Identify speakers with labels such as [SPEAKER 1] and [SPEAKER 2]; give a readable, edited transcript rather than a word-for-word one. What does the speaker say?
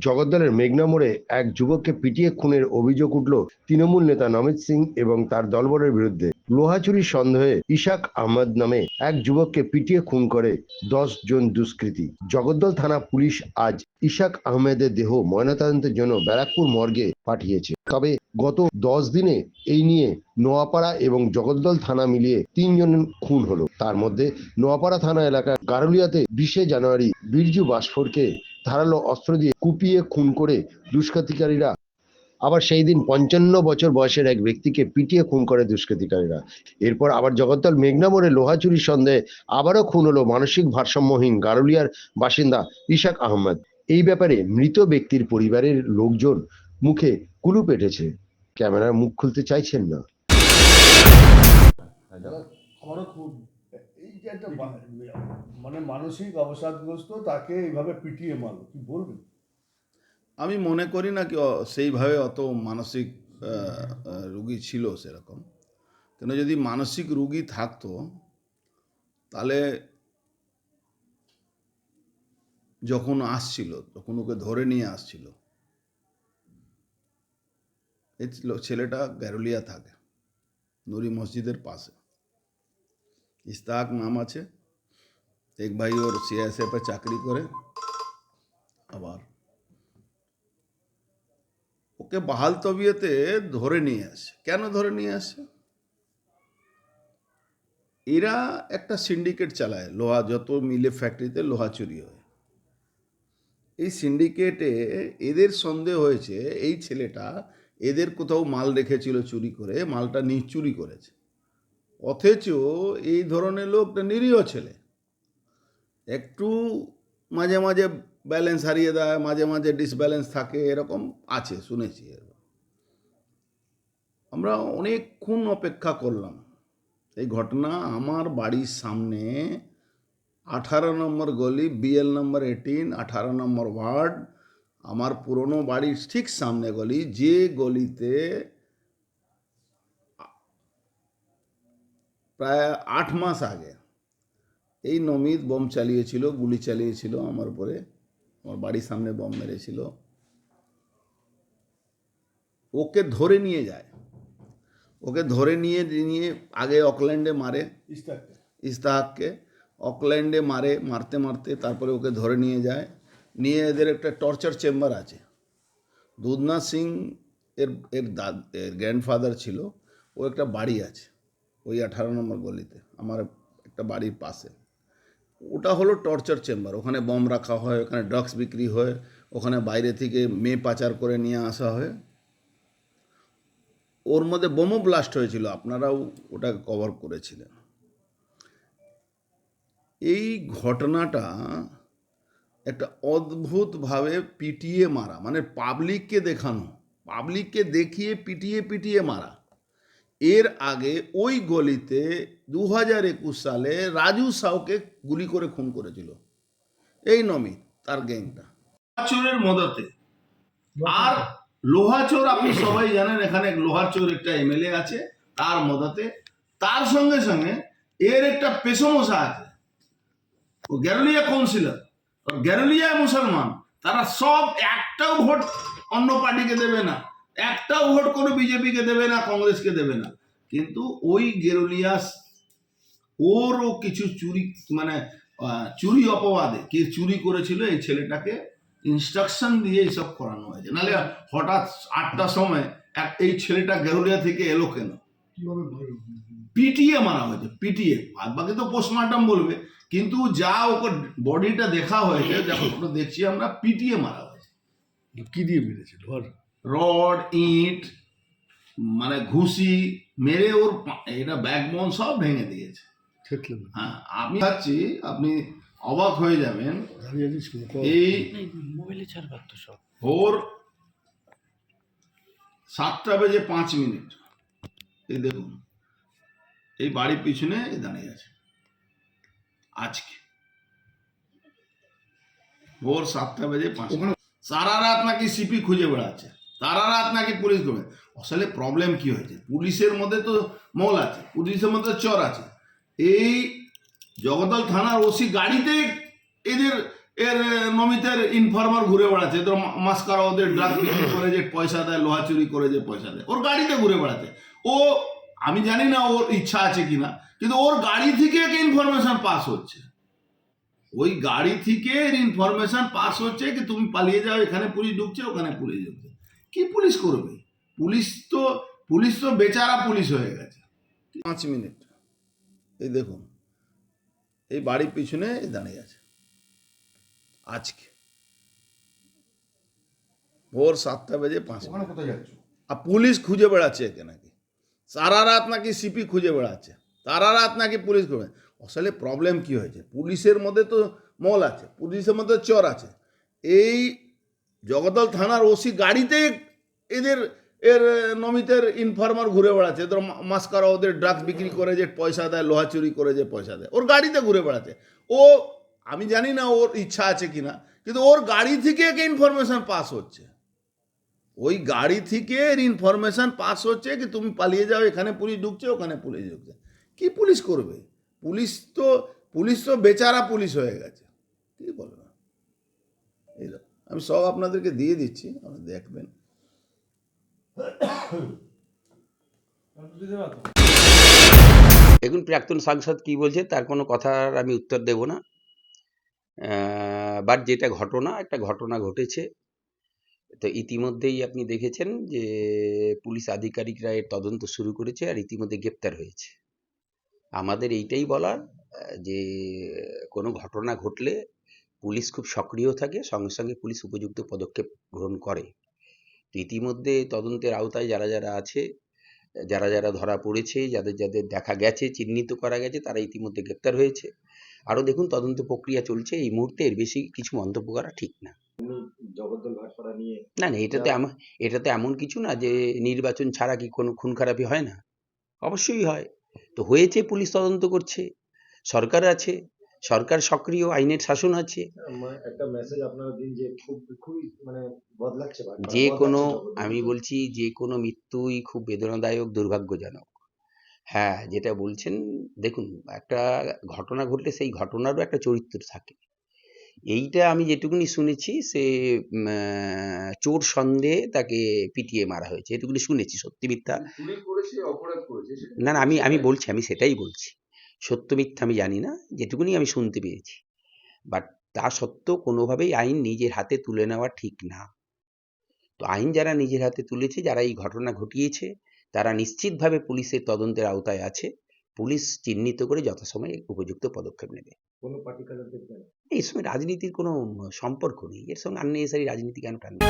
[SPEAKER 1] জগদ্দলের মেঘনা মোড়ে এক যুবককে পিটিয়ে খুনের অভিযোগ উঠল তৃণমূল নেতা নমিত সিং এবং তার দলবলের বিরুদ্ধে। লোহা চুরির সন্দেহে ইশাক আহমেদ নামে এক যুবককে পিটিয়ে খুন করে 10 জন দুষ্কৃতী। জগদ্দল থানা পুলিশ আজ ইশাক আহমেদের দেহ ময়নাতদন্তের জন্য ব্যারাকপুর মর্গে পাঠিয়েছে। তবে গত 10 দিনে এই নিয়ে নোয়াপাড়া এবং জগদ্দল থানা মিলিয়ে 3 জন খুন হলো। তার মধ্যে নোয়াপাড়া থানা এলাকার গারুলিয়াতে 20 জানুয়ারি বিরজু বাসফোরকে ধারালো অস্ত্র দিয়ে কুপিয়ে খুন করে দুষ্কৃতিকারীরা। আবার সেই দিন 55 বছর বয়সের এক ব্যক্তিকে পিটিয়ে খুন করে দুষ্কৃতিকারীরা। এরপর আবার জগদ্দল মেঘনা মোড়ে লোহা চুরির সন্দেহে আবারও খুন হলো মানসিক ভারসাম্যহীন গারুলিয়ার বাসিন্দা ইশাক আহমেদ। এই ব্যাপারে মৃত ব্যক্তির পরিবারের লোকজন মুখে কুলুপ এঁটেছে, ক্যামেরার মুখ খুলতে চাইছেন না।
[SPEAKER 2] আমারও খুব এই যে একটা মানে মানসিক অবসাদগ্রস্ত তাকে এইভাবে পিটিয়ে মারলো, কি বলবেন?
[SPEAKER 3] আমি মনে করি না কি সেইভাবে অত মানসিক রুগী ছিল সেরকম। কেন যদি মানসিক রুগী থাকতো তাহলে যখন আসছিল, যখন ওকে ধরে নিয়ে আসছিল, এই ছেলেটা গ্যারুলিয়া থাকে, নুরি মসজিদের পাশে। ইস্তাক নাম আছে, এক ভাই ওর সিআইএসএফে চাকরি করে। আবার ওকে বাহাল তবিয়তে ধরে নিয়ে আসে। কেন ধরে নিয়ে আসে? এরা একটা সিন্ডিকেট চালায়, লোহা যত মিলে ফ্যাক্টরিতে লোহা চুরি হয়। এই সিন্ডিকেটে এদের সন্দেহ হয়েছে এই ছেলেটা এদের কোথাও মাল রেখেছিল চুরি করে, মালটা চুরি করেছে। অথচ এই ধরনের লোকটা নিরীহ ছেলে, একটু মাঝে মাঝে ব্যালেন্স হারিয়ে দেয়, মাঝে মাঝে ডিসব্যালেন্স থাকে, এরকম আছে শুনেছি। আমরা অনেকক্ষণ অপেক্ষা করলাম। এই ঘটনা আমার বাড়ির সামনে 18 নম্বর গলি, বিএল নম্বর 18, 18 নম্বর ওয়ার্ড, আমার পুরনো বাড়ির ঠিক সামনে গলি, যে গলিতে প্রায় 8 মাস আগে এই নমিত বোম চালিয়েছিল, গুলি চালিয়েছিল আমার উপরে, আমার বাড়ির সামনে বোম মেরেছিল। ওকে ধরে নিয়ে যায়, ওকে ধরে নিয়ে আগে অকল্যান্ডে মারে, ইস্তাককে অকল্যান্ডে মারতে মারতে তারপরে ওকে ধরে নিয়ে যায়। নিয়ে এদের একটা টর্চার চেম্বার আছে, দুধনাথ সিং এর গ্র্যান্ডফাদার ছিল, ও একটা বাড়ি আছে ওই 18 নম্বর গলিতে, আমার একটা বাড়ির পাশে। ওটা হলো টর্চার চেম্বার। ওখানে বম রাখা হয়, ওখানে ড্রাগস বিক্রি হয়, ওখানে বাইরে থেকে মেয়ে পাচার করে নিয়ে আসা হয়। ওর মধ্যে বোমও ব্লাস্ট হয়েছিল, আপনারাও ওটা কভার করেছিলেন। এই ঘটনাটা একটা অদ্ভুতভাবে পিটিয়ে মারা, মানে পাবলিককে দেখানো, পাবলিককে দেখিয়ে পিটিয়ে মারা। এর আগে ওই গলিতে 2021 সালে রাজু সাউকে গুলি করে খুন করেছিল এই নমিত, তার গ্যাংটা। লোহাচোরের মদতে। আর লোহাচোর আপনি সবাই জানেন, এখানে লোহাচোর একটা এমএলএ আছে, তার মদতে। তার সঙ্গে সঙ্গে এর একটা পেশমশা আছে, ও গ্যারুলিয়া কাউন্সিলর, গ্যারুলিয়া মুসলমান। তারা সব একটাও ভোট অন্য পার্টিকে দেবে না, একটাও ভোট কোনো বিজেপিকে দেবে না, কংগ্রেসকে দেবে না। কিন্তু ওই গেরুলিয়া ওরও কিছু চুরি, মানে চুরি অপবাদে কে চুরি করেছিল এই ছেলেটাকে ইনস্ট্রাকশন দিয়ে এইসব করানো হয়েছে। নাহলে হঠাৎ 8টার সময় এই ছেলেটা গেরুলিয়া থেকে এলো কেন? পিটিয়ে মারা হয়েছে, পিটিয়ে। আর বাকি তো পোস্টমর্টম বলবে, কিন্তু যা ওকে বডিটা দেখা হয়েছে, যখন ওটা দেখছি আমরা, পিটিয়ে মারা হয়েছে।
[SPEAKER 2] কি দিয়ে মেরেছিল?
[SPEAKER 3] রড, ইট, মানে ঘুষি মেরে ওর এটা ব্যাকবোন সব ভেঙে দিয়েছে। হ্যাঁ, আমি চাচ্ছি আপনি অবাক হয়ে যাবেন। এই ভোর 7:05, এই দেখুন, এই বাড়ির পিছনে দাঁড়িয়ে আছে। আজকে ভোর 7:05, সারা রাত নাকি সিপি খুঁজে বেড়াচ্ছে, সারা রাত নাকি পুলিশ করবে। আসলে প্রবলেম কি হয়েছে? পুলিশের মধ্যে তো মল আছে, পুলিশের মধ্যে চোর আছে। এই জগদ্দল থানার ওসি গাড়িতে এদের এর নমিতের ইনফর্মার ঘুরে বেড়াচ্ছে, তো মাস্কারা ওদের ড্রাগ বিক্রি করে যে পয়সা দেয়, লোহা চুরি করে যে পয়সা দেয়, ওর গাড়িতে ঘুরে বেড়াচ্ছে। ও আমি জানি না ওর ইচ্ছা আছে কিনা, কিন্তু ওর গাড়ি থেকে একটা ইনফরমেশন পাস হচ্ছে, ওই গাড়ি থেকে ইনফরমেশন পাস হচ্ছে কি তুমি পালিয়ে যাও, এখানে পুলিশ ঢুকছে, ওখানে পুলিশ ঢুকছে। কি পুলিশ করবে? পুলিশ তো বেচারা পুলিশ হয়ে গেছে। 5 মিনিট এই দেখুন, এই বাড়ির পিছনে দাঁড়িয়ে আছে আজকে ভোর 7টা বেজে 5
[SPEAKER 2] ওখানে
[SPEAKER 3] মিনিট।
[SPEAKER 2] কোথায় যাচ্ছ?
[SPEAKER 3] আর পুলিশ খুঁজে বেড়াচ্ছে একে নাকি, সারা রাত নাকি সিপি খুঁজে বেড়াচ্ছে, সারা রাত নাকি পুলিশ খুঁজে। আসলে প্রবলেম কি হয়েছে, পুলিশের মধ্যে তো মল আছে, পুলিশের মধ্যে চোর আছে। এই জগদ্দল থানার ওসি গাড়িতে এর নমিতের ইনফর্মার ঘুরে বেড়াচ্ছে, ধরো মাস্কারা ওদের ড্রাগস বিক্রি করে যে পয়সা দেয়, লোহা চুরি করে যে পয়সা দেয়, ওর গাড়িতে ঘুরে বেড়াচ্ছে। ও আমি জানি না ওর ইচ্ছা আছে কিনা, কিন্তু ওর গাড়ি থেকে একটা ইনফরমেশন পাস হচ্ছে, ওই গাড়ি থেকে ইনফরমেশন পাস হচ্ছে কি তুমি পালিয়ে যাও, এখানে পুলিশ ঢুকছে, ওখানে পুলিশ ঢুকছে। কি পুলিশ করবে? পুলিশ তো বেচারা পুলিশ হয়ে গেছে। কি বলবো, এই দেখো, আমি সব আপনাদেরকে দিয়ে দিচ্ছি, আপনারা দেখবেন।
[SPEAKER 4] দেখুন প্রাক্তন সাংসদ কি বলছে তার কোনো কথার আমি উত্তর দেব না, বাট যেটা একটা ঘটনা ঘটেছে। তো ইতিমধ্যেই আপনি দেখেছেন যে পুলিশ আধিকারিকরা এর তদন্ত শুরু করেছে আর ইতিমধ্যে গ্রেপ্তার হয়েছে। আমাদের এইটাই বলার যে কোনো ঘটনা ঘটলে পুলিশ খুব সক্রিয় থাকে, সঙ্গে সঙ্গে পুলিশ উপযুক্ত পদক্ষেপ গ্রহণ করে। তো ইতিমধ্যে তদন্তের আওতায় যারা আছে, যারা ধরা পড়েছে, যাদের দেখা গেছে, চিহ্নিত করা গেছে, তারা ইতিমধ্যে গ্রেপ্তার হয়েছে। আরও দেখুন তদন্ত প্রক্রিয়া চলছে, এই মুহূর্তে এর বেশি কিছু মন্তব্য করা ঠিক না।
[SPEAKER 5] জগদ্দল ভাটপাড়া নিয়ে
[SPEAKER 4] না এটাতে এমন কিছু না যে নির্বাচন ছাড়া কি কোনো খুন খারাপি হয় না, অবশ্যই হয়। তো হয়েছে, পুলিশ তদন্ত করছে, সরকার আছে, সরকার সক্রিয়, আইনের শাসন আছে।
[SPEAKER 5] একটা মেসেজ আপনারা দিন যে খুবই মানে বদলাচ্ছে ভাটপাড়া,
[SPEAKER 4] যে কোনো
[SPEAKER 5] বদলাচ্ছে জগদ্দল।
[SPEAKER 4] আমি বলছি যে কোনো মৃত্যুই খুব বেদনাদায়ক, দুর্ভাগ্যজনক। হ্যাঁ, যেটা বলছেন, দেখুন একটা ঘটনা ঘটলে সেই ঘটনারও একটা চরিত্র থাকে। এইটা আমি যেটুকুনি শুনেছি সে চোর সন্দেহে তাকে পিটিয়ে মারা হয়েছে, এটুকুনি শুনেছি। সত্যি মিথ্যা
[SPEAKER 5] চুরি করেছে, অপরাধ করেছে,
[SPEAKER 4] না, আমি সেটাই বলছি, সত্য মিথ্যা আমি জানি না, যেটুকুনি আমি শুনতে পেয়েছি। বাট তা সত্ত্বেও কোনোভাবেই আইন নিজের হাতে তুলে নেওয়া ঠিক না। তো আইন যারা নিজের হাতে তুলেছে, যারা এই ঘটনা ঘটিয়েছে, তারা নিশ্চিতভাবে পুলিশের তদন্তের আওতায় আছে। পুলিশ চিহ্নিত করে যথাসময়ে উপযুক্ত পদক্ষেপ নেবে।
[SPEAKER 5] কোনো পার্টিকুলার দেখবেন।
[SPEAKER 4] এর সঙ্গে রাজনীতির কোনো সম্পর্ক নেই, এর সঙ্গে আননেসেসারি রাজনীতি কেন টানবে?